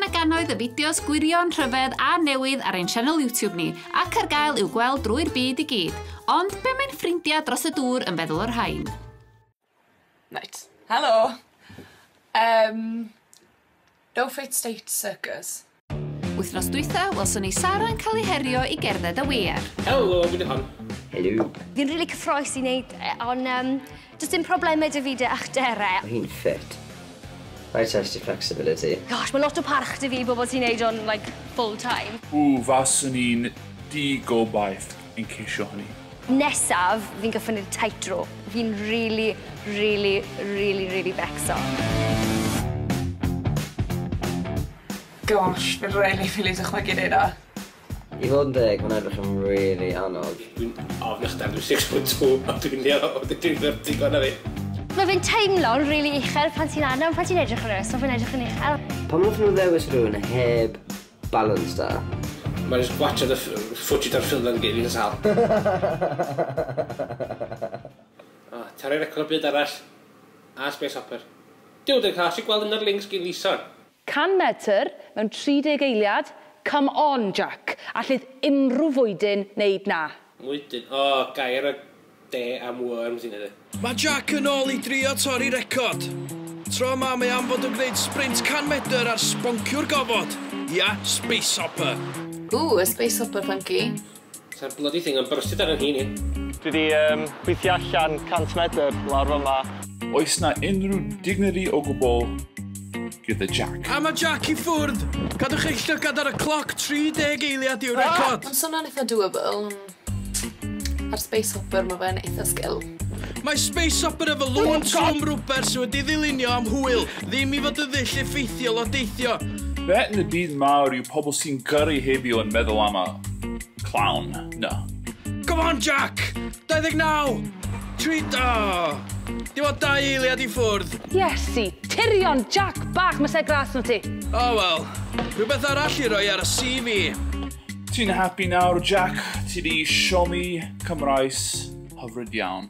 a gannoedd y fideos gwirion, rhyfedd a newydd ar ein channel YouTube ni, ac ar gael i'w gweld drwy'r byd i gyd. Ond be mae'n ffrindiau dros y dŵr yn feddwl o'r rhain? Right. Helo. No Fit State Circus. Wythnos dwytha, welson ni Sara yn cael ei herio i gerdded y weir. Helo, fi dy hon. Helo. Fi'n rili cyffroes i wneud, ond just dim problemau dy fi dy achderau. Mae hi'n ffit. Rhaid test your flexibility. Gosh, mae lot o parch dy fi bobl ti'n neud o'n like, full time. Faswn i'n di-gobaith yn ceisio hynny. Nesaf, fi'n gyffynnu'r tightrope. Fi'n really becso. Gosh, fi'n really ffili dychmygu neud o. I fod yn deg, mae'n edrych yn really anodd. Dwi'n ofnachdan, dwi'n 6'2", a dwi'n vertigo na fi. Mae fi'n teimlo'n really uchel pan ti'n anam, pan ti'n edrych yn ys, so fi'n edrych yn uchel. Pan mae'n nhw ddewis rhywun heb balance da? Mae'n just gwachod y footage ar ffilm yn gyd i'n sal. Tarau record o byd arall. A Space Hopper. Diw, dwi'n cael si gweld yn yr links gyn Lison. 100 metr mewn 30 eiliad. Come on, Jack. Allith unrhyw fwydyn neud na. Mwydyn. Gair y de am worm sy'n edrych. Mae Jack yn ôl i drio torri record. Tro yma mae am fod yn gwneud sprint 100 metr ar sponcio'r gofod. Ia, Space Hopper. Y Space Hopper funky. Sa'r bloody thing yn brysyd ar yn hun i. Dwi wedi gweithio allan 100 metr lawr fyma. Oes na unrhyw dignity o gwbl gyda Jack? A mae Jack i ffwrdd. Cadwch eich llygad ar y cloc 30 eiliad i'w record. Yn swnio'n eitha doable. Ar Space Hopper mae fe'n eitha sgil. Mae Space Hopper efo lŵn trwm rwber sydd wedi ddilynio am hwyl, ddim i fod y ddull effeithiol o deithio. Be yn y byd mawr yw pobl sy'n gyrru hebio yn meddwl am y clown? No. Come on, Jack! 29! Dim ond 2 eiliad i ffwrdd. Iesu, tirion, Jack, bach, mae se glas nhw ti. Wel, rhywbeth arall i roi ar y CV. Ti'n happy nawr, Jack? Ti di siomi Cymraes hyfryd iawn.